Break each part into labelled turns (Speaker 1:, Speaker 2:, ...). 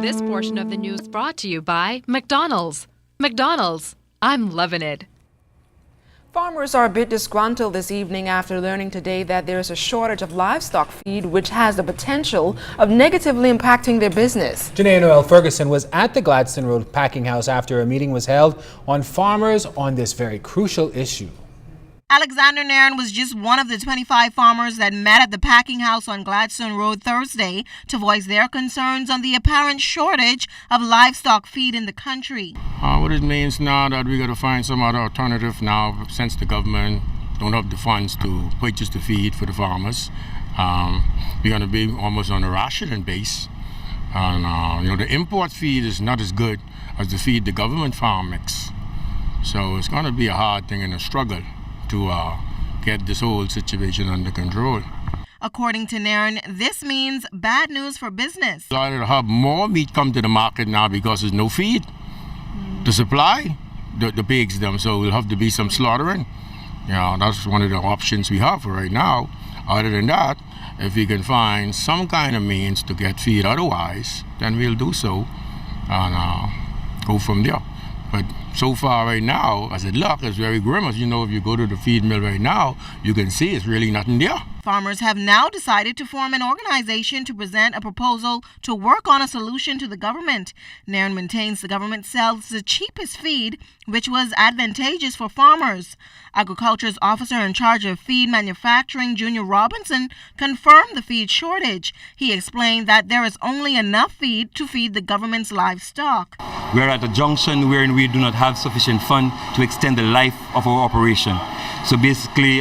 Speaker 1: This portion of the news brought to you by McDonald's. McDonald's, I'm loving it.
Speaker 2: Farmers are a bit disgruntled this evening after learning today that there is a shortage of livestock feed, which has the potential of negatively impacting their business.
Speaker 3: Janae Noel Ferguson was at the Gladstone Road packing house after a meeting was held on farmers on this very crucial issue.
Speaker 4: Alexander Nairn was just one of the 25 farmers that met at the packing house on Gladstone Road Thursday to voice their concerns on the apparent shortage of livestock feed in the country.
Speaker 5: What it means now that we got to find some other alternative now, since the government don't have the funds to purchase the feed for the farmers. We're going to be almost on a rationing base. And, the import feed is not as good as the feed the government farm makes. So it's going to be a hard thing and a struggle to get this whole situation under control.
Speaker 4: According to Nairn, this means bad news for business.
Speaker 5: A lot of have more meat come to the market now because there's no feed to supply the pigs them, so we'll have to be some slaughtering. That's one of the options we have for right now. Other than that, if we can find some kind of means to get feed otherwise, then we'll do so and go from there. But so far right now, as it looks, it's very grim. As you know, if you go to the feed mill right now, you can see it's really nothing there.
Speaker 4: Farmers have now decided to form an organization to present a proposal to work on a solution to the government. Nairn maintains the government sells the cheapest feed, which was advantageous for farmers. Agriculture's officer in charge of feed manufacturing, Junior Robinson, confirmed the feed shortage. He explained that there is only enough feed to feed the government's livestock.
Speaker 6: We're at a junction wherein we do not have sufficient fund to extend the life of our operation. So basically,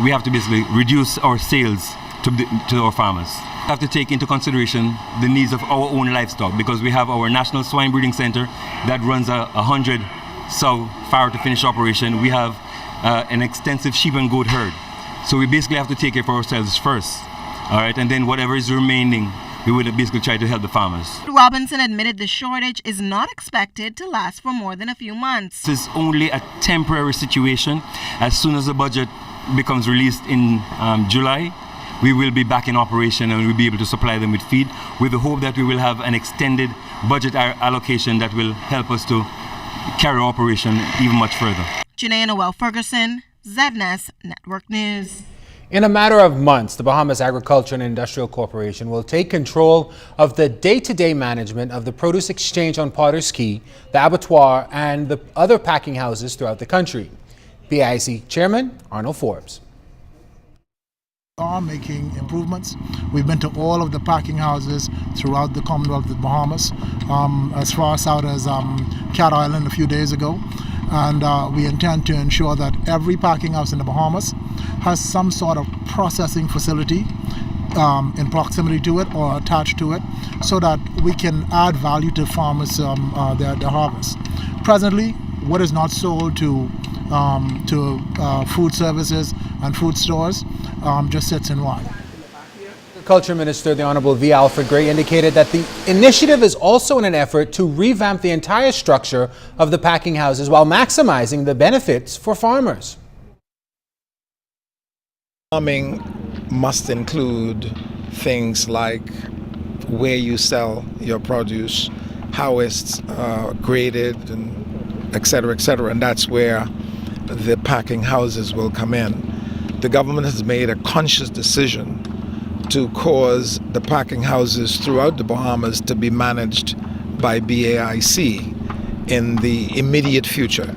Speaker 6: we have to reduce our sales to our farmers. We have to take into consideration the needs of our own livestock, because we have our National Swine Breeding Center that runs a 100 sow farrow to finish operation. We have an extensive sheep and goat herd. So we basically have to take it for ourselves first. All right, and then whatever is remaining, we will basically try to help the farmers.
Speaker 4: Robinson admitted the shortage is not expected to last for more than a few months.
Speaker 6: This is only a temporary situation. As soon as the budget becomes released in July, we will be back in operation and we'll be able to supply them with feed, with the hope that we will have an extended budget allocation that will help us to carry our operation even much further.
Speaker 4: Janae Noel Ferguson, ZNS Network News.
Speaker 3: In a matter of months, the Bahamas Agriculture and Industrial Corporation will take control of the day-to-day management of the produce exchange on Potter's Key, the abattoir, and the other packing houses throughout the country. BIC Chairman Arnold Forbes.
Speaker 7: Are making improvements. We've been to all of the packing houses throughout the Commonwealth of the Bahamas, as far south as Cat Island a few days ago. And we intend to ensure that every packing house in the Bahamas has some sort of processing facility in proximity to it or attached to it, so that we can add value to farmers' their harvest. Presently, what is not sold to food services and food stores just sits in one.
Speaker 3: Agriculture Minister, the Honorable V. Alfred Gray, indicated that the initiative is also in an effort to revamp the entire structure of the packing houses while maximizing the benefits for farmers.
Speaker 8: Farming must include things like where you sell your produce, how it's graded, and et cetera, and that's where the packing houses will come in. The government has made a conscious decision to cause the packing houses throughout the Bahamas to be managed by BAIC in the immediate future.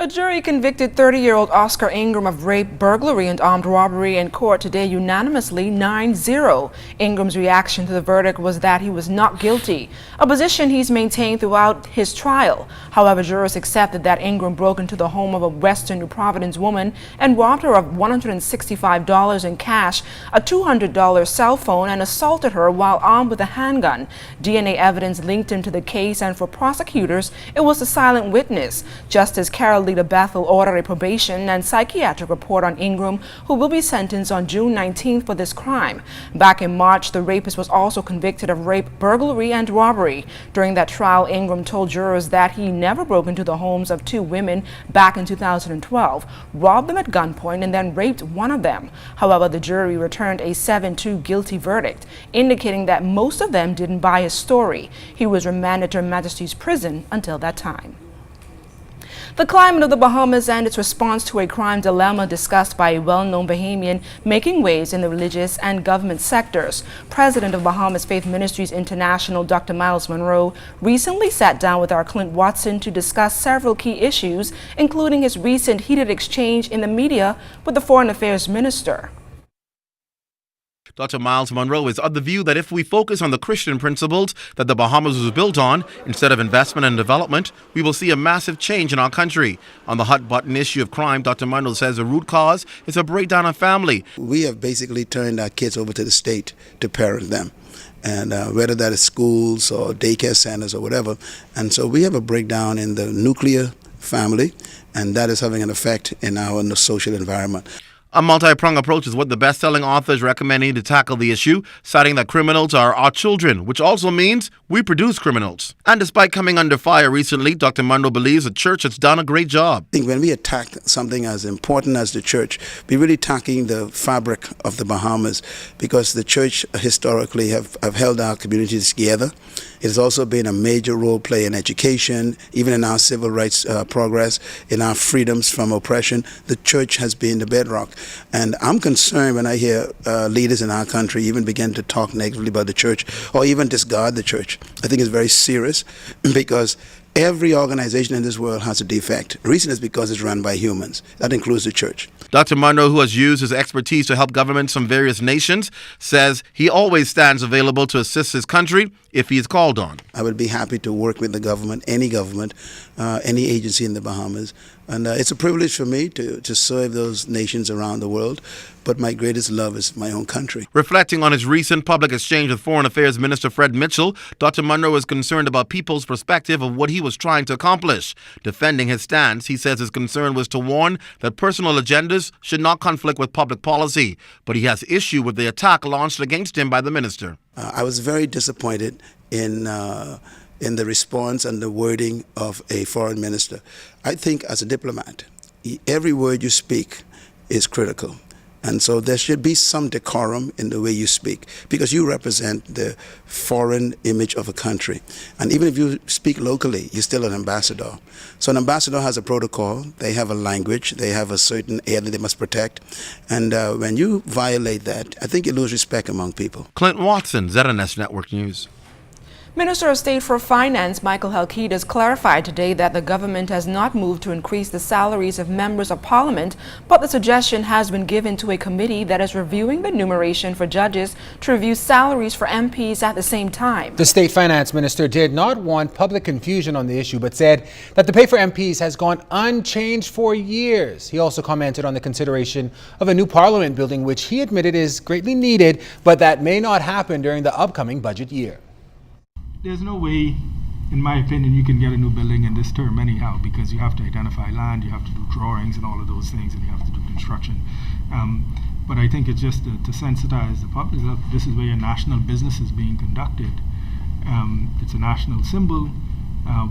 Speaker 2: A jury convicted 30-year-old Oscar Ingram of rape, burglary, and armed robbery in court today unanimously 9-0. Ingram's reaction to the verdict was that he was not guilty, a position he's maintained throughout his trial. However, jurors accepted that Ingram broke into the home of a Western New Providence woman and robbed her of $165 in cash, a $200 cell phone, and assaulted her while armed with a handgun. DNA evidence linked him to the case, and for prosecutors, it was a silent witness. Justice Carol Leader Bethel ordered a probation and psychiatric report on Ingram, who will be sentenced on June 19th for this crime. Back in March, the rapist was also convicted of rape, burglary, and robbery. During that trial, Ingram told jurors that he never broke into the homes of two women back in 2012, robbed them at gunpoint, and then raped one of them. However, the jury returned a 7-2 guilty verdict, indicating that most of them didn't buy his story. He was remanded to Her Majesty's prison until that time. The climate of the Bahamas and its response to a crime dilemma discussed by a well-known Bahamian making waves in the religious and government sectors. President of Bahamas Faith Ministries International, Dr. Miles Monroe, recently sat down with our Clint Watson to discuss several key issues, including his recent heated exchange in the media with the Foreign Affairs Minister.
Speaker 9: Dr. Miles Monroe is of the view that if we focus on the Christian principles that the Bahamas was built on, instead of investment and development, we will see a massive change in our country. On the hot-button issue of crime, Dr. Monroe says the root cause is a breakdown of family.
Speaker 10: We have basically turned our kids over to the state to parent them, and whether that is schools or daycare centers or whatever. And so we have a breakdown in the nuclear family, and that is having an effect in our social environment.
Speaker 9: A multi-pronged approach is what the best-selling author is recommending to tackle the issue, citing that criminals are our children, which also means we produce criminals. And despite coming under fire recently, Dr. Monroe believes the church has done a great job.
Speaker 10: I think when we attack something as important as the church, we're really attacking the fabric of the Bahamas, because the church historically have held our communities together. It has also been a major role play in education, even in our civil rights progress, in our freedoms from oppression. The church has been the bedrock. And I'm concerned when I hear leaders in our country even begin to talk negatively about the church or even discard the church. I think it's very serious, because every organization in this world has a defect. The reason is because it's run by humans. That includes the church.
Speaker 9: Dr. Monroe, who has used his expertise to help governments from various nations, says he always stands available to assist his country if he is called on.
Speaker 10: I would be happy to work with the government, any agency in the Bahamas. And it's a privilege for me to serve those nations around the world. But my greatest love is my own country.
Speaker 9: Reflecting on his recent public exchange with Foreign Affairs Minister Fred Mitchell, Dr. Monroe is concerned about people's perspective of what he was trying to accomplish. Defending his stance, he says his concern was to warn that personal agendas should not conflict with public policy. But he has issue with the attack launched against him by the minister.
Speaker 10: I was very disappointed in the response and the wording of a foreign minister. I think as a diplomat, every word you speak is critical. And so there should be some decorum in the way you speak, because you represent the foreign image of a country. And even if you speak locally, you're still an ambassador. So an ambassador has a protocol, they have a language, they have a certain area that they must protect. And when you violate that, I think you lose respect among people.
Speaker 9: Clint Watson, ZNS Network News.
Speaker 2: Minister of State for Finance Michael Halkidas clarified today that the government has not moved to increase the salaries of members of parliament, but the suggestion has been given to a committee that is reviewing the enumeration for judges to review salaries for MPs at the same time.
Speaker 3: The state finance minister did not want public confusion on the issue, but said that the pay for MPs has gone unchanged for years. He also commented on the consideration of a new parliament building, which he admitted is greatly needed, but that may not happen during the upcoming budget year.
Speaker 11: There's no way, in my opinion, you can get a new building in this term anyhow, because you have to identify land, you have to do drawings and all of those things, and you have to do construction. But I think it's just to sensitize the public that this is where your national business is being conducted. It's a national symbol.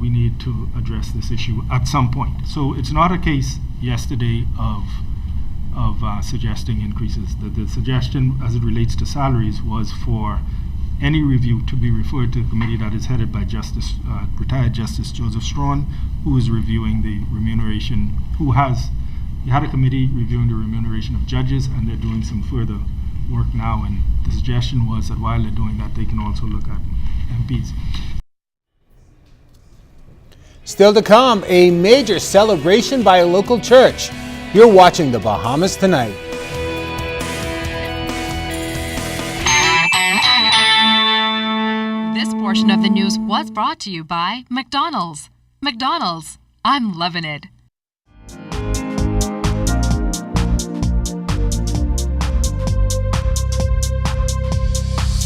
Speaker 11: We need to address this issue at some point. So it's not a case yesterday of suggesting increases. The suggestion as it relates to salaries was for any review to be referred to a committee that is headed by retired Justice Joseph Strawn, who is reviewing the remuneration, he had a committee reviewing the remuneration of judges, and they're doing some further work now, and the suggestion was that while they're doing that, they can also look at MPs.
Speaker 3: Still to come, a major celebration by a local church. You're watching the Bahamas Tonight.
Speaker 1: This portion of the news was brought to you by McDonald's. McDonald's, I'm loving it.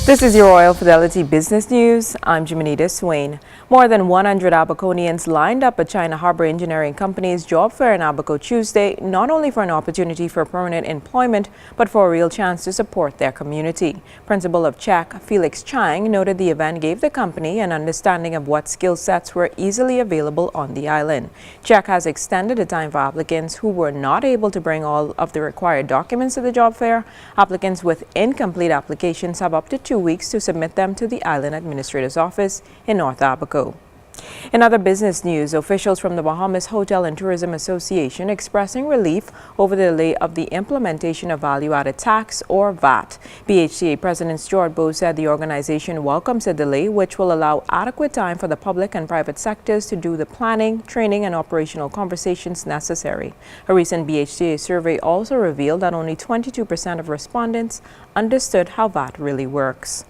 Speaker 12: This is your Royal Fidelity Business News. I'm Jimenita Swain. More than 100 Abaconians lined up at China Harbor Engineering Company's job fair in Abaco Tuesday, not only for an opportunity for permanent employment, but for a real chance to support their community. Principal of CHEC, Felix Chang, noted the event gave the company an understanding of what skill sets were easily available on the island. CHEC has extended the time for applicants who were not able to bring all of the required documents to the job fair. Applicants with incomplete applications have up to 2 weeks to submit them to the Island Administrator's Office in North Abaco. In other business news, officials from the Bahamas Hotel and Tourism Association expressing relief over the delay of the implementation of value-added tax, or VAT. BHCA President Stuart Bowe said the organization welcomes the delay, which will allow adequate time for the public and private sectors to do the planning, training, and operational conversations necessary. A recent BHCA survey also revealed that only 22% of respondents understood how VAT really works.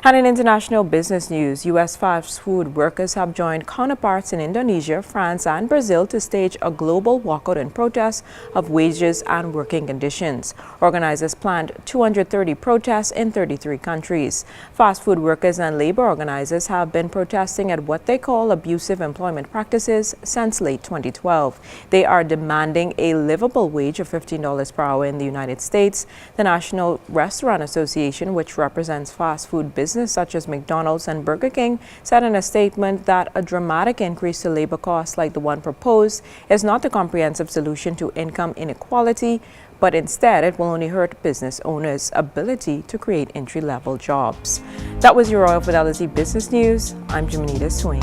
Speaker 12: And in international business news, U.S. fast food workers have joined counterparts in Indonesia, France, and Brazil to stage a global walkout in protest of wages and working conditions. Organizers planned 230 protests in 33 countries. Fast food workers and labor organizers have been protesting at what they call abusive employment practices since late 2012. They are demanding a livable wage of $15 per hour in the United States. The National Restaurant Association, which represents fast food business such as McDonald's and Burger King, said in a statement that a dramatic increase to labor costs like the one proposed is not a comprehensive solution to income inequality, but instead it will only hurt business owners' ability to create entry-level jobs. That was your Royal Fidelity Business News. I'm Jimenita Swain.